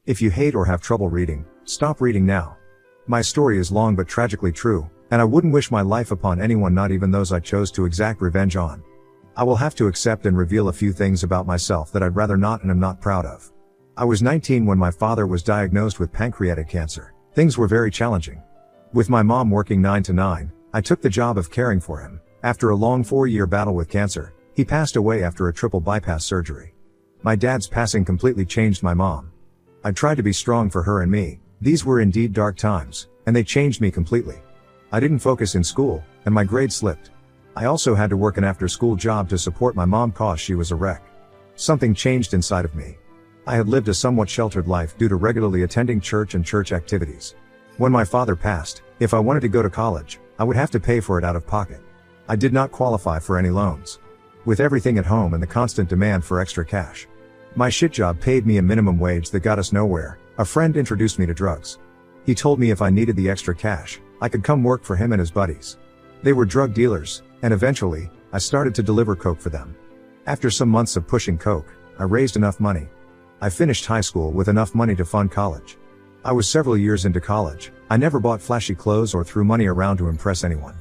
If you hate or have trouble reading, stop reading now. My story is long but tragically true, and I wouldn't wish my life upon anyone, not even those I chose to exact revenge on. I will have to accept and reveal a few things about myself that I'd rather not and am not proud of. I was 19 when my father was diagnosed with pancreatic cancer. Things were very challenging. With my mom working 9 to 9, I took the job of caring for him. After a long 4-year battle with cancer, he passed away after a triple bypass surgery. My dad's passing completely changed my mom. I tried to be strong for her and me. These were indeed dark times, and they changed me completely. I didn't focus in school, and my grades slipped. I also had to work an after-school job to support my mom cause she was a wreck. Something changed inside of me. I had lived a somewhat sheltered life due to regularly attending church and church activities. When my father passed, if I wanted to go to college, I would have to pay for it out of pocket. I did not qualify for any loans. With everything at home and the constant demand for extra cash, my shit job paid me a minimum wage that got us nowhere. A friend introduced me to drugs. He told me if I needed the extra cash, I could come work for him and his buddies. They were drug dealers, and eventually, I started to deliver coke for them. After some months of pushing coke, I raised enough money. I finished high school with enough money to fund college. I was several years into college. I never bought flashy clothes or threw money around to impress anyone.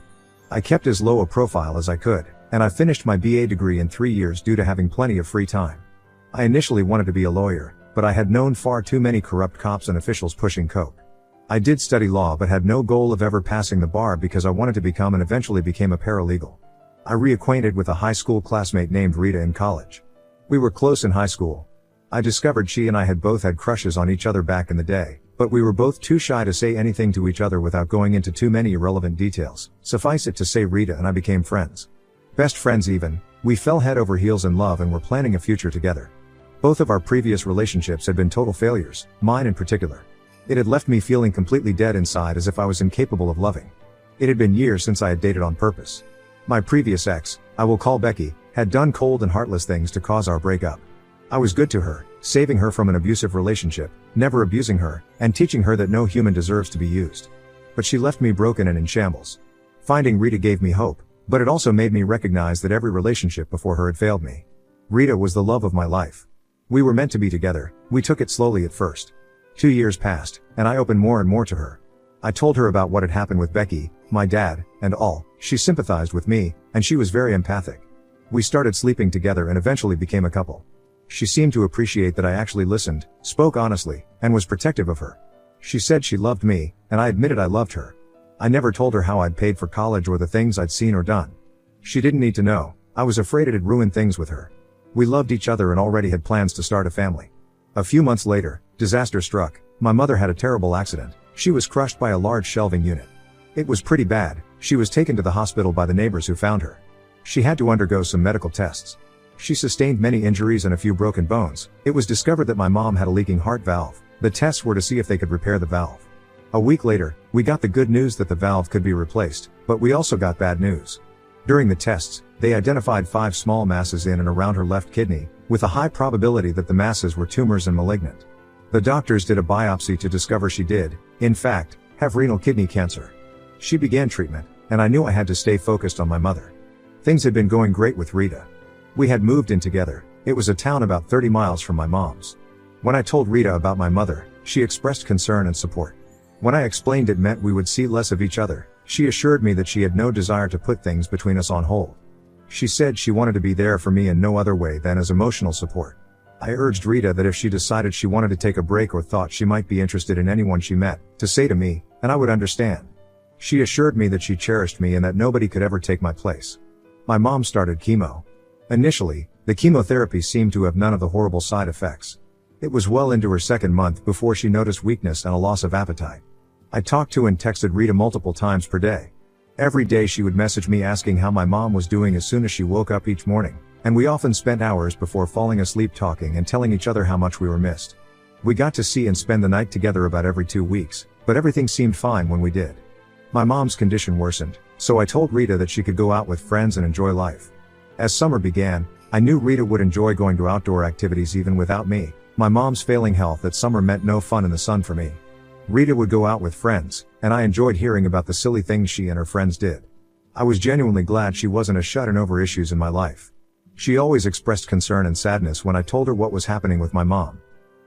I kept as low a profile as I could, and I finished my BA degree in 3 years due to having plenty of free time. I initially wanted to be a lawyer, but I had known far too many corrupt cops and officials pushing coke. I did study law but had no goal of ever passing the bar because I wanted to become and eventually became a paralegal. I reacquainted with a high school classmate named Rita in college. We were close in high school. I discovered she and I had both had crushes on each other back in the day, but we were both too shy to say anything to each other without going into too many irrelevant details. Suffice it to say, Rita and I became friends. Best friends even. We fell head over heels in love and were planning a future together. Both of our previous relationships had been total failures, mine in particular. It had left me feeling completely dead inside, as if I was incapable of loving. It had been years since I had dated on purpose. My previous ex, I will call Becky, had done cold and heartless things to cause our breakup. I was good to her, saving her from an abusive relationship, never abusing her, and teaching her that no human deserves to be used. But she left me broken and in shambles. Finding Rita gave me hope, but it also made me recognize that every relationship before her had failed me. Rita was the love of my life. We were meant to be together. We took it slowly at first. 2 years passed, and I opened more and more to her. I told her about what had happened with Becky, my dad, and all. She sympathized with me, and she was very empathic. We started sleeping together and eventually became a couple. She seemed to appreciate that I actually listened, spoke honestly, and was protective of her. She said she loved me, and I admitted I loved her. I never told her how I'd paid for college or the things I'd seen or done. She didn't need to know. I was afraid it'd ruin things with her. We loved each other and already had plans to start a family. A few months later, disaster struck. My mother had a terrible accident. She was crushed by a large shelving unit. It was pretty bad. She was taken to the hospital by the neighbors who found her. She had to undergo some medical tests. She sustained many injuries and a few broken bones. It was discovered that my mom had a leaking heart valve. The tests were to see if they could repair the valve. A week later, we got the good news that the valve could be replaced, but we also got bad news. During the tests, they identified 5 small masses in and around her left kidney, with a high probability that the masses were tumors and malignant. The doctors did a biopsy to discover she did, in fact, have renal kidney cancer. She began treatment, and I knew I had to stay focused on my mother. Things had been going great with Rita. We had moved in together. It was a town about 30 miles from my mom's. When I told Rita about my mother, she expressed concern and support. When I explained it meant we would see less of each other, she assured me that she had no desire to put things between us on hold. She said she wanted to be there for me in no other way than as emotional support. I urged Rita that if she decided she wanted to take a break or thought she might be interested in anyone she met, to say to me, and I would understand. She assured me that she cherished me and that nobody could ever take my place. My mom started chemo. Initially, the chemotherapy seemed to have none of the horrible side effects. It was well into her 2nd month before she noticed weakness and a loss of appetite. I talked to and texted Rita multiple times per day. Every day she would message me asking how my mom was doing as soon as she woke up each morning, and we often spent hours before falling asleep talking and telling each other how much we were missed. We got to see and spend the night together about every 2 weeks, but everything seemed fine when we did. My mom's condition worsened, so I told Rita that she could go out with friends and enjoy life. As summer began, I knew Rita would enjoy going to outdoor activities even without me. My mom's failing health that summer meant no fun in the sun for me. Rita would go out with friends, and I enjoyed hearing about the silly things she and her friends did. I was genuinely glad she wasn't a shut-in over issues in my life. She always expressed concern and sadness when I told her what was happening with my mom.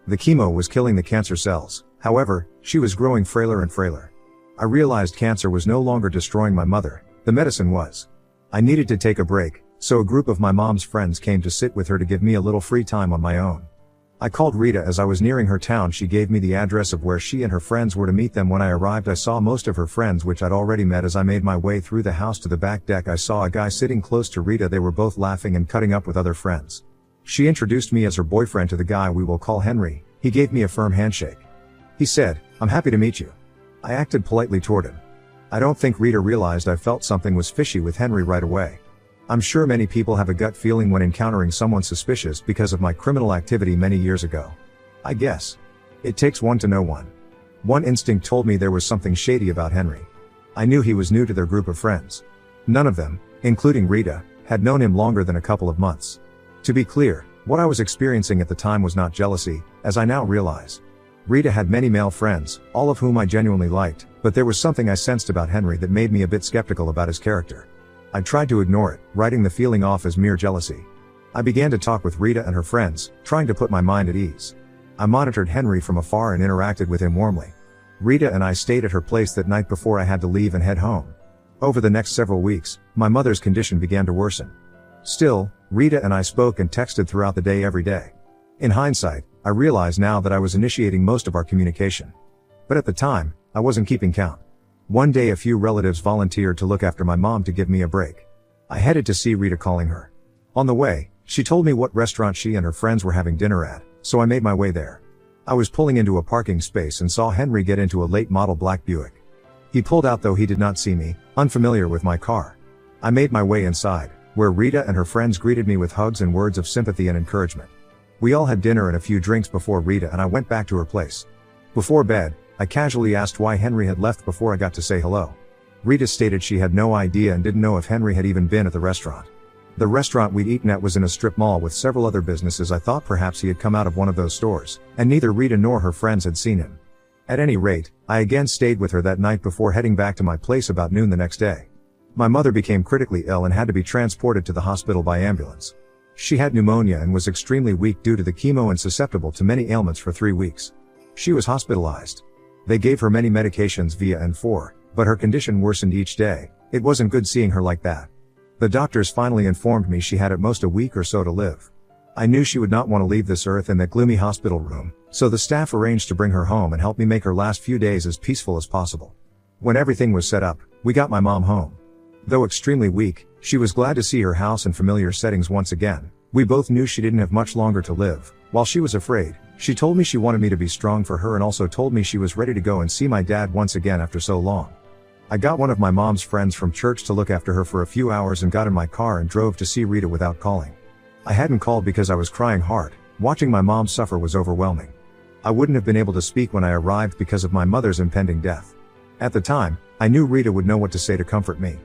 The chemo was killing the cancer cells. However, she was growing frailer and frailer. I realized cancer was no longer destroying my mother, the medicine was. I needed to take a break, so a group of my mom's friends came to sit with her to give me a little free time on my own. I called Rita as I was nearing her town. She gave me the address of where she and her friends were to meet them. When I arrived, I saw most of her friends, which I'd already met. As I made my way through the house to the back deck, I saw a guy sitting close to Rita. They were both laughing and cutting up with other friends. She introduced me as her boyfriend to the guy we will call Henry. He gave me a firm handshake. He said, "I'm happy to meet you." I acted politely toward him. I don't think Rita realized I felt something was fishy with Henry right away. I'm sure many people have a gut feeling when encountering someone suspicious because of my criminal activity many years ago. I guess. It takes one to know one. One instinct told me there was something shady about Henry. I knew he was new to their group of friends. None of them, including Rita, had known him longer than a couple of months. To be clear, what I was experiencing at the time was not jealousy, as I now realize. Rita had many male friends, all of whom I genuinely liked, but there was something I sensed about Henry that made me a bit skeptical about his character. I tried to ignore it, writing the feeling off as mere jealousy. I began to talk with Rita and her friends, trying to put my mind at ease. I monitored Henry from afar and interacted with him warmly. Rita and I stayed at her place that night before I had to leave and head home. Over the next several weeks, my mother's condition began to worsen. Still, Rita and I spoke and texted throughout the day every day. In hindsight, I realize now that I was initiating most of our communication. But at the time, I wasn't keeping count. One day a few relatives volunteered to look after my mom to give me a break. I headed to see Rita, calling her. On the way, she told me what restaurant she and her friends were having dinner at, so I made my way there. I was pulling into a parking space and saw Henry get into a late model black Buick. He pulled out, though he did not see me, unfamiliar with my car. I made my way inside, where Rita and her friends greeted me with hugs and words of sympathy and encouragement. We all had dinner and a few drinks before Rita and I went back to her place. Before bed, I casually asked why Henry had left before I got to say hello. Rita stated she had no idea and didn't know if Henry had even been at the restaurant. The restaurant we'd eaten at was in a strip mall with several other businesses. I thought perhaps he had come out of one of those stores, and neither Rita nor her friends had seen him. At any rate, I again stayed with her that night before heading back to my place about noon the next day. My mother became critically ill and had to be transported to the hospital by ambulance. She had pneumonia and was extremely weak due to the chemo and susceptible to many ailments for 3 weeks. She was hospitalized. They gave her many medications via N4, but her condition worsened each day. It wasn't good seeing her like that. The doctors finally informed me she had at most a week or so to live. I knew she would not want to leave this earth in that gloomy hospital room, so the staff arranged to bring her home and help me make her last few days as peaceful as possible. When everything was set up, we got my mom home. Though extremely weak, she was glad to see her house and familiar settings once again. We both knew she didn't have much longer to live. While she was afraid, she told me she wanted me to be strong for her and also told me she was ready to go and see my dad once again after so long. I got one of my mom's friends from church to look after her for a few hours and got in my car and drove to see Rita without calling. I hadn't called because I was crying hard. Watching my mom suffer was overwhelming. I wouldn't have been able to speak when I arrived because of my mother's impending death. At the time, I knew Rita would know what to say to comfort me.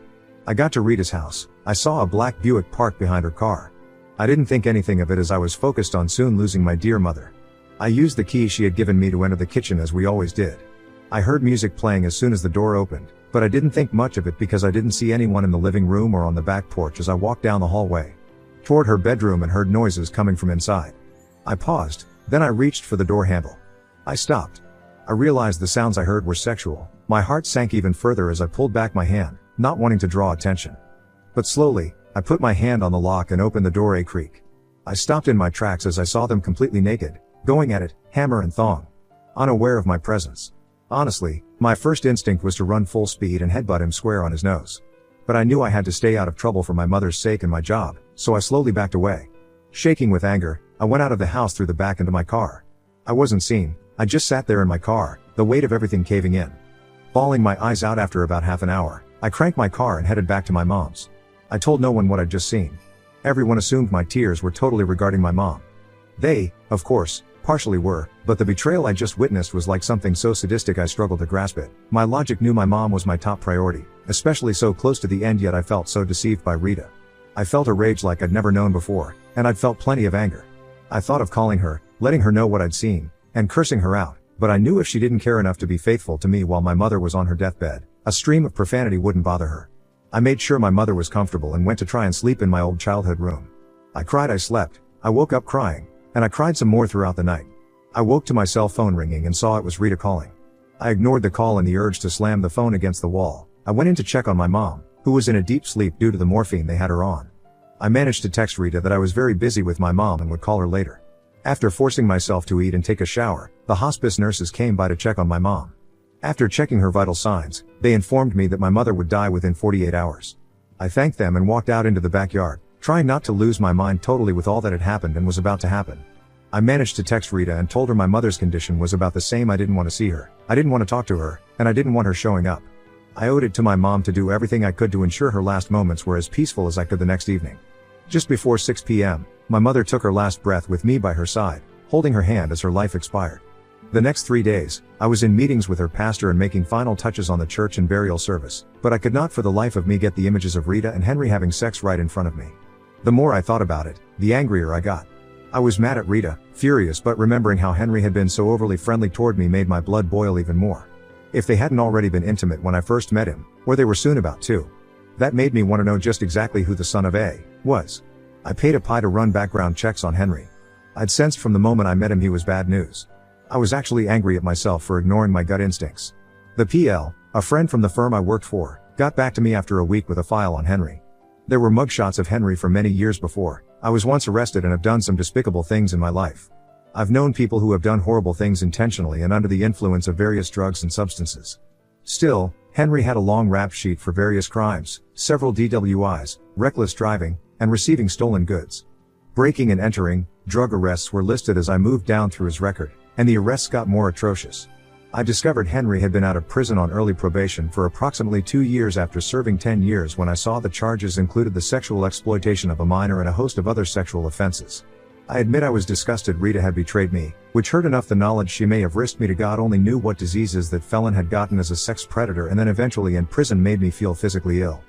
I got to Rita's house. I saw a black Buick parked behind her car. I didn't think anything of it as I was focused on soon losing my dear mother. I used the key she had given me to enter the kitchen as we always did. I heard music playing as soon as the door opened, but I didn't think much of it because I didn't see anyone in the living room or on the back porch as I walked down the hallway toward her bedroom and heard noises coming from inside. I paused, then I reached for the door handle. I stopped. I realized the sounds I heard were sexual. My heart sank even further as I pulled back my hand, not wanting to draw attention. But slowly, I put my hand on the lock and opened the door a creak. I stopped in my tracks as I saw them completely naked, going at it, hammer and thong. Unaware of my presence. Honestly, my first instinct was to run full speed and headbutt him square on his nose. But I knew I had to stay out of trouble for my mother's sake and my job, so I slowly backed away. Shaking with anger, I went out of the house through the back into my car. I wasn't seen. I just sat there in my car, the weight of everything caving in. Bawling my eyes out after about half an hour, I cranked my car and headed back to my mom's. I told no one what I'd just seen. Everyone assumed my tears were totally regarding my mom. They, of course, partially were, but the betrayal I just witnessed was like something so sadistic I struggled to grasp it. My logic knew my mom was my top priority, especially so close to the end, yet I felt so deceived by Rita. I felt a rage like I'd never known before, and I'd felt plenty of anger. I thought of calling her, letting her know what I'd seen, and cursing her out, but I knew if she didn't care enough to be faithful to me while my mother was on her deathbed, a stream of profanity wouldn't bother her. I made sure my mother was comfortable and went to try and sleep in my old childhood room. I cried, I slept, I woke up crying, and I cried some more throughout the night. I woke to my cell phone ringing and saw it was Rita calling. I ignored the call and the urge to slam the phone against the wall. I went in to check on my mom, who was in a deep sleep due to the morphine they had her on. I managed to text Rita that I was very busy with my mom and would call her later. After forcing myself to eat and take a shower, the hospice nurses came by to check on my mom. After checking her vital signs, they informed me that my mother would die within 48 hours. I thanked them and walked out into the backyard, trying not to lose my mind totally with all that had happened and was about to happen. I managed to text Rita and told her my mother's condition was about the same. I didn't want to see her, I didn't want to talk to her, and I didn't want her showing up. I owed it to my mom to do everything I could to ensure her last moments were as peaceful as I could the next evening. Just before 6 p.m., my mother took her last breath with me by her side, holding her hand as her life expired. The next 3 days, I was in meetings with her pastor and making final touches on the church and burial service, but I could not for the life of me get the images of Rita and Henry having sex right in front of me. The more I thought about it, the angrier I got. I was mad at Rita, furious, but remembering how Henry had been so overly friendly toward me made my blood boil even more. If they hadn't already been intimate when I first met him, or they were soon about to. That made me want to know just exactly who the son of A was. I paid a pie to run background checks on Henry. I'd sensed from the moment I met him he was bad news. I was actually angry at myself for ignoring my gut instincts. The PL, a friend from the firm I worked for, got back to me after a week with a file on Henry. There were mugshots of Henry from many years before. I was once arrested and have done some despicable things in my life. I've known people who have done horrible things intentionally and under the influence of various drugs and substances. Still, Henry had a long rap sheet for various crimes, several DWIs, reckless driving, and receiving stolen goods. Breaking and entering, drug arrests were listed as I moved down through his record, and the arrests got more atrocious. I discovered Henry had been out of prison on early probation for approximately 2 years after serving 10 years when I saw the charges included the sexual exploitation of a minor and a host of other sexual offenses. I admit I was disgusted Rita had betrayed me, which hurt enough the knowledge she may have risked me to God only knew what diseases that felon had gotten as a sex predator and then eventually in prison made me feel physically ill.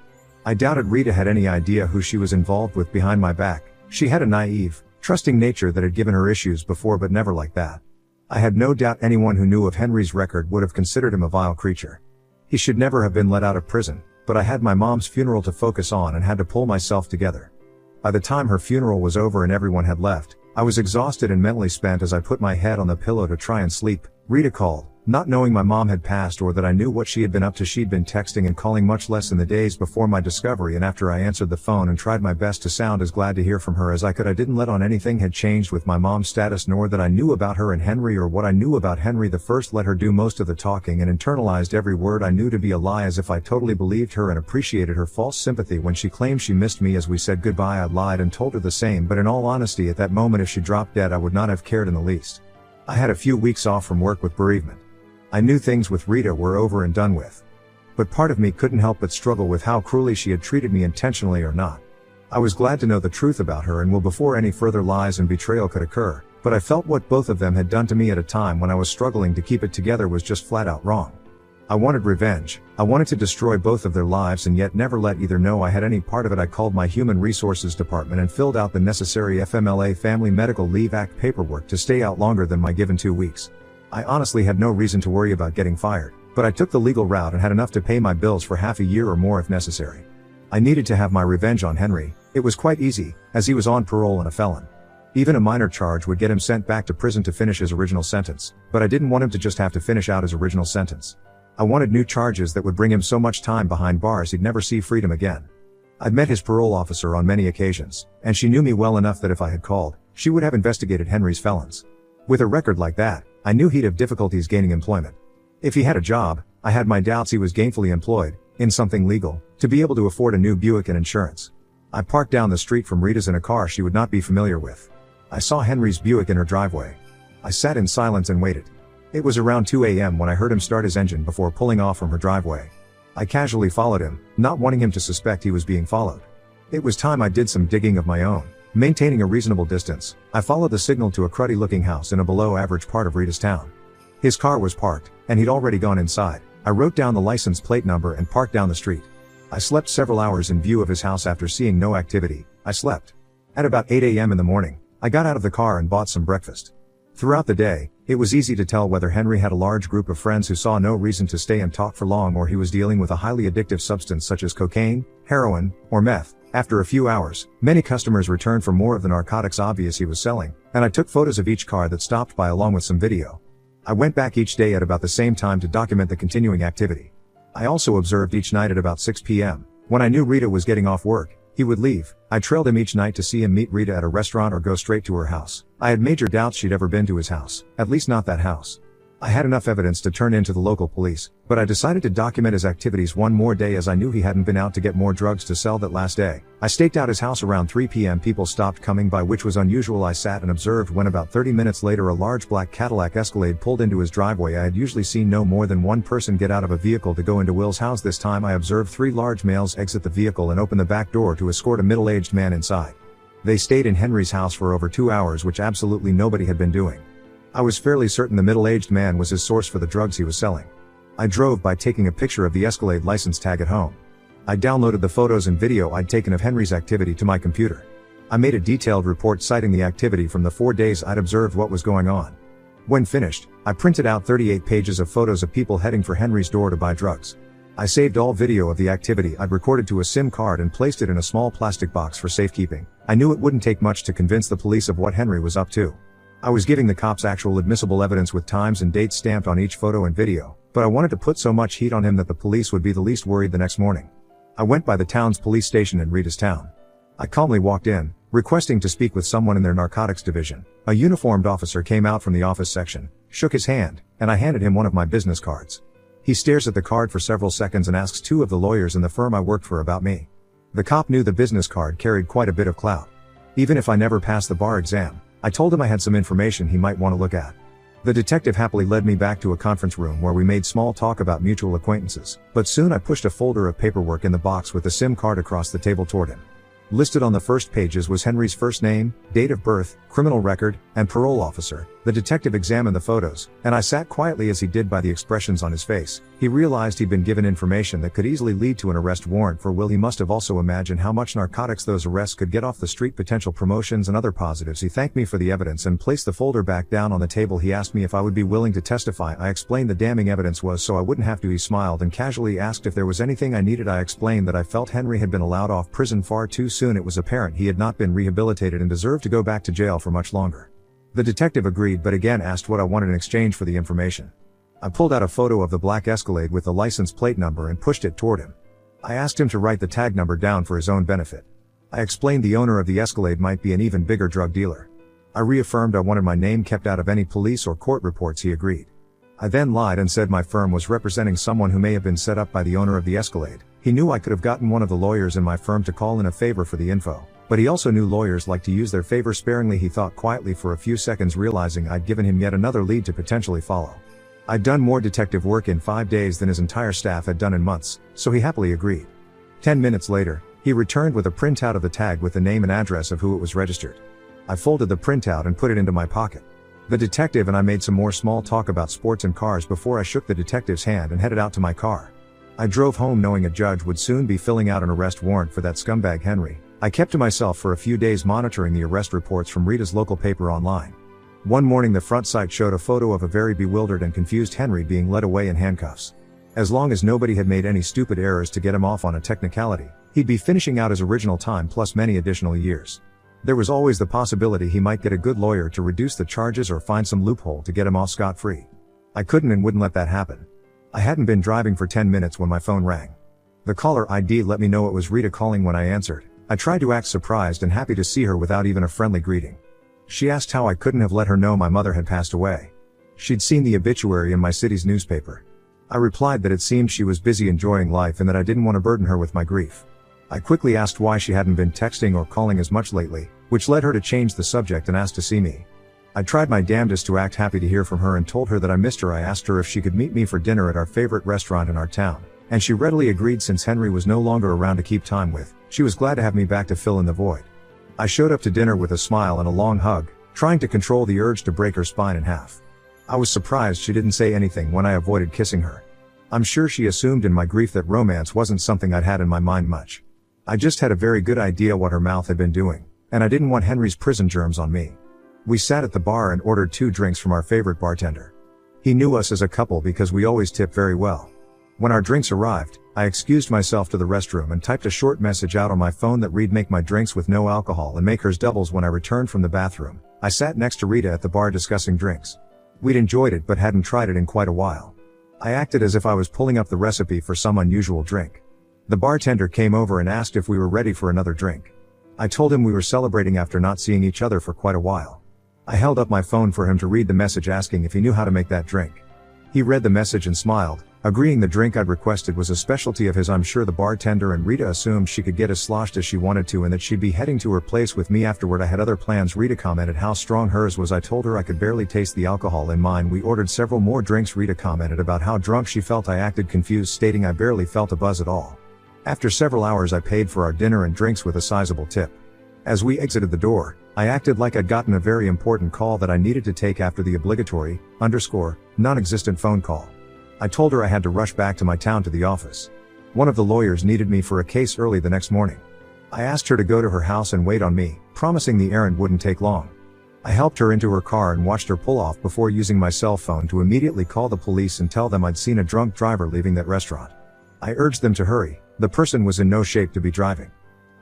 I doubted Rita had any idea who she was involved with behind my back. She had a naive, trusting nature that had given her issues before but never like that. I had no doubt anyone who knew of Henry's record would have considered him a vile creature. He should never have been let out of prison, but I had my mom's funeral to focus on and had to pull myself together. By the time her funeral was over and everyone had left, I was exhausted and mentally spent as I put my head on the pillow to try and sleep. Rita called. Not knowing my mom had passed or that I knew what she had been up to, she'd been texting and calling much less in the days before my discovery, and after I answered the phone and tried my best to sound as glad to hear from her as I could, I didn't let on anything had changed with my mom's status, nor that I knew about her and Henry or what I knew about Henry. The first let her do most of the talking and internalized every word I knew to be a lie, as if I totally believed her and appreciated her false sympathy when she claimed she missed me as we said goodbye. I lied and told her the same, but in all honesty at that moment if she dropped dead I would not have cared in the least. I had a few weeks off from work with bereavement. I knew things with Rita were over and done with. But part of me couldn't help but struggle with how cruelly she had treated me, intentionally or not. I was glad to know the truth about her and will before any further lies and betrayal could occur, but I felt what both of them had done to me at a time when I was struggling to keep it together was just flat out wrong. I wanted revenge. I wanted to destroy both of their lives and yet never let either know I had any part of it. I called my Human Resources department and filled out the necessary FMLA Family Medical Leave Act paperwork to stay out longer than my given 2 weeks. I honestly had no reason to worry about getting fired, but I took the legal route and had enough to pay my bills for half a year or more if necessary. I needed to have my revenge on Henry. It was quite easy, as he was on parole and a felon. Even a minor charge would get him sent back to prison to finish his original sentence, but I didn't want him to just have to finish out his original sentence. I wanted new charges that would bring him so much time behind bars he'd never see freedom again. I'd met his parole officer on many occasions, and she knew me well enough that if I had called, she would have investigated Henry's felons. With a record like that, I knew he'd have difficulties gaining employment. If he had a job, I had my doubts he was gainfully employed, in something legal, to be able to afford a new Buick and insurance. I parked down the street from Rita's in a car she would not be familiar with. I saw Henry's Buick in her driveway. I sat in silence and waited. It was around 2 a.m. when I heard him start his engine before pulling off from her driveway. I casually followed him, not wanting him to suspect he was being followed. It was time I did some digging of my own. Maintaining a reasonable distance, I followed the signal to a cruddy-looking house in a below-average part of Rita's town. His car was parked, and he'd already gone inside. I wrote down the license plate number and parked down the street. I slept several hours in view of his house. After seeing no activity, I slept. At about 8 a.m. in the morning, I got out of the car and bought some breakfast. Throughout the day, it was easy to tell whether Henry had a large group of friends who saw no reason to stay and talk for long, or he was dealing with a highly addictive substance such as cocaine, heroin, or meth. After a few hours, many customers returned for more of the narcotics obvious he was selling, and I took photos of each car that stopped by along with some video. I went back each day at about the same time to document the continuing activity. I also observed each night at about 6 p.m. When I knew Rita was getting off work, he would leave. I trailed him each night to see him meet Rita at a restaurant or go straight to her house. I had major doubts she'd ever been to his house, at least not that house. I had enough evidence to turn in to the local police, but I decided to document his activities one more day as I knew he hadn't been out to get more drugs to sell that last day. I staked out his house around 3 p.m. People stopped coming by, which was unusual. I sat and observed when about 30 minutes later a large black Cadillac Escalade pulled into his driveway. I had usually seen no more than one person get out of a vehicle to go into Will's house. This time I observed 3 large males exit the vehicle and open the back door to escort a middle-aged man inside. They stayed in Henry's house for over 2 hours, which absolutely nobody had been doing. I was fairly certain the middle-aged man was his source for the drugs he was selling. I drove by taking a picture of the Escalade license tag at home. I downloaded the photos and video I'd taken of Henry's activity to my computer. I made a detailed report citing the activity from the 4 days I'd observed what was going on. When finished, I printed out 38 pages of photos of people heading for Henry's door to buy drugs. I saved all video of the activity I'd recorded to a SIM card and placed it in a small plastic box for safekeeping. I knew it wouldn't take much to convince the police of what Henry was up to. I was giving the cops actual admissible evidence with times and dates stamped on each photo and video, but I wanted to put so much heat on him that the police would be the least worried the next morning. I went by the town's police station in Rita's town. I calmly walked in, requesting to speak with someone in their narcotics division. A uniformed officer came out from the office section, shook his hand, and I handed him one of my business cards. He stares at the card for several seconds and asks 2 of the lawyers in the firm I worked for about me. The cop knew the business card carried quite a bit of clout. Even if I never passed the bar exam, I told him I had some information he might want to look at. The detective happily led me back to a conference room where we made small talk about mutual acquaintances, but soon I pushed a folder of paperwork in the box with the SIM card across the table toward him. Listed on the first pages was Henry's first name, date of birth, criminal record, and parole officer. The detective examined the photos, and I sat quietly as he did by the expressions on his face. He realized he'd been given information that could easily lead to an arrest warrant for Will. He must have also imagined how much narcotics those arrests could get off the street, potential promotions and other positives. He thanked me for the evidence and placed the folder back down on the table. He asked me if I would be willing to testify. I explained the damning evidence was so I wouldn't have to. He smiled and casually asked if there was anything I needed. I explained that I felt Henry had been allowed off prison far too soon. It was apparent he had not been rehabilitated and deserved to go back to jail for much longer. The detective agreed, but again asked what I wanted in exchange for the information. I pulled out a photo of the black Escalade with the license plate number and pushed it toward him. I asked him to write the tag number down for his own benefit. I explained the owner of the Escalade might be an even bigger drug dealer. I reaffirmed I wanted my name kept out of any police or court reports. He agreed. I then lied and said my firm was representing someone who may have been set up by the owner of the Escalade. He knew I could have gotten one of the lawyers in my firm to call in a favor for the info, but he also knew lawyers like to use their favor sparingly. He thought quietly for a few seconds, realizing I'd given him yet another lead to potentially follow. I'd done more detective work in 5 days than his entire staff had done in months, so he happily agreed. 10 minutes later, he returned with a printout of the tag with the name and address of who it was registered. I folded the printout and put it into my pocket. The detective and I made some more small talk about sports and cars before I shook the detective's hand and headed out to my car. I drove home knowing a judge would soon be filling out an arrest warrant for that scumbag Henry. I kept to myself for a few days, monitoring the arrest reports from Rita's local paper online. One morning the front site showed a photo of a very bewildered and confused Henry being led away in handcuffs. As long as nobody had made any stupid errors to get him off on a technicality, he'd be finishing out his original time plus many additional years. There was always the possibility he might get a good lawyer to reduce the charges or find some loophole to get him off scot-free. I couldn't and wouldn't let that happen. I hadn't been driving for 10 minutes when my phone rang. The caller ID let me know it was Rita calling. When I answered, I tried to act surprised and happy to see her without even a friendly greeting. She asked how I couldn't have let her know my mother had passed away. She'd seen the obituary in my city's newspaper. I replied that it seemed she was busy enjoying life and that I didn't want to burden her with my grief. I quickly asked why she hadn't been texting or calling as much lately, which led her to change the subject and ask to see me. I tried my damnedest to act happy to hear from her and told her that I missed her. I asked her if she could meet me for dinner at our favorite restaurant in our town, and she readily agreed. Since Henry was no longer around to keep time with, she was glad to have me back to fill in the void. I showed up to dinner with a smile and a long hug, trying to control the urge to break her spine in half. I was surprised she didn't say anything when I avoided kissing her. I'm sure she assumed in my grief that romance wasn't something I'd had in my mind much. I just had a very good idea what her mouth had been doing, and I didn't want Henry's prison germs on me. We sat at the bar and ordered 2 drinks from our favorite bartender. He knew us as a couple because we always tip very well. When our drinks arrived, I excused myself to the restroom and typed a short message out on my phone that read, "Make my drinks with no alcohol and make hers doubles." When I returned from the bathroom, I sat next to Rita at the bar discussing drinks. We'd enjoyed it but hadn't tried it in quite a while. I acted as if I was pulling up the recipe for some unusual drink. The bartender came over and asked if we were ready for another drink. I told him we were celebrating after not seeing each other for quite a while. I held up my phone for him to read the message asking if he knew how to make that drink. He read the message and smiled, agreeing the drink I'd requested was a specialty of his. I'm sure the bartender and Rita assumed she could get as sloshed as she wanted to and that she'd be heading to her place with me afterward. I had other plans. Rita commented how strong hers was. I told her I could barely taste the alcohol in mine. We ordered several more drinks. Rita commented about how drunk she felt. I acted confused, stating I barely felt a buzz at all. After several hours I paid for our dinner and drinks with a sizable tip. As we exited the door, I acted like I'd gotten a very important call that I needed to take after the obligatory, non-existent phone call. I told her I had to rush back to my town to the office. One of the lawyers needed me for a case early the next morning. I asked her to go to her house and wait on me, promising the errand wouldn't take long. I helped her into her car and watched her pull off before using my cell phone to immediately call the police and tell them I'd seen a drunk driver leaving that restaurant. I urged them to hurry. The person was in no shape to be driving.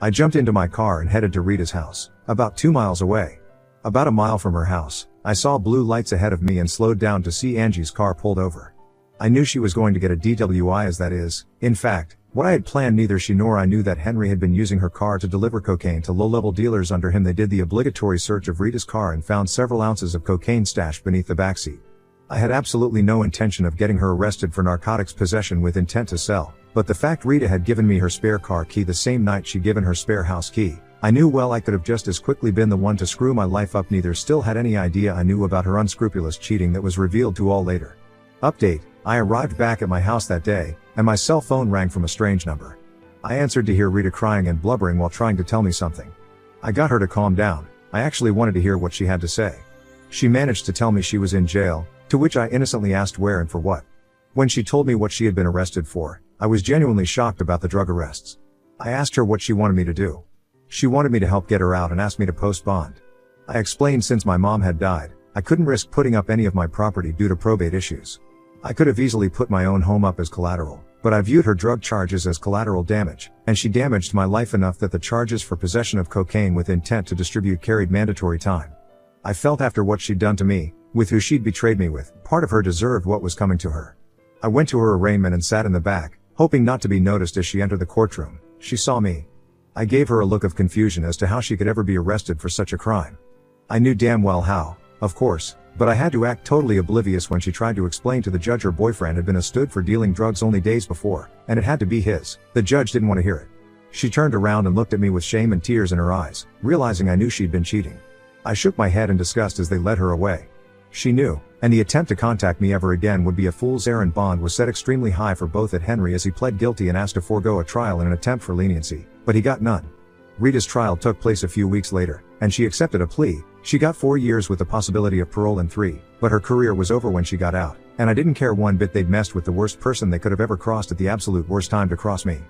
I jumped into my car and headed to Rita's house, about 2 miles away. About a mile from her house, I saw blue lights ahead of me and slowed down to see Angie's car pulled over. I knew she was going to get a DWI, as that is, in fact, what I had planned. Neither she nor I knew that Henry had been using her car to deliver cocaine to low-level dealers under him. They did the obligatory search of Rita's car and found several ounces of cocaine stashed beneath the backseat. I had absolutely no intention of getting her arrested for narcotics possession with intent to sell, but the fact Rita had given me her spare car key the same night she'd given her spare house key, I knew well I could have just as quickly been the one to screw my life up. Neither still had any idea I knew about her unscrupulous cheating that was revealed to all later. Update: I arrived back at my house that day, and my cell phone rang from a strange number. I answered to hear Rita crying and blubbering while trying to tell me something. I got her to calm down. I actually wanted to hear what she had to say. She managed to tell me she was in jail, to which I innocently asked where and for what. When she told me what she had been arrested for, I was genuinely shocked about the drug arrests. I asked her what she wanted me to do. She wanted me to help get her out and asked me to post bond. I explained since my mom had died, I couldn't risk putting up any of my property due to probate issues. I could have easily put my own home up as collateral, but I viewed her drug charges as collateral damage, and she damaged my life enough that the charges for possession of cocaine with intent to distribute carried mandatory time. I felt after what she'd done to me, with who she'd betrayed me with, part of her deserved what was coming to her. I went to her arraignment and sat in the back, hoping not to be noticed. As she entered the courtroom, she saw me. I gave her a look of confusion as to how she could ever be arrested for such a crime. I knew damn well how, of course, but I had to act totally oblivious when she tried to explain to the judge her boyfriend had been arrested for dealing drugs only days before, and it had to be his. The judge didn't want to hear it. She turned around and looked at me with shame and tears in her eyes, realizing I knew she'd been cheating. I shook my head in disgust as they led her away. She knew, and the attempt to contact me ever again would be a fool's errand. Bond was set extremely high for both at Henry as he pled guilty and asked to forego a trial in an attempt for leniency, but he got none. Rita's trial took place a few weeks later, and she accepted a plea. She got 4 years with the possibility of parole in 3, but her career was over when she got out, and I didn't care one bit. They'd messed with the worst person they could have ever crossed at the absolute worst time to cross me.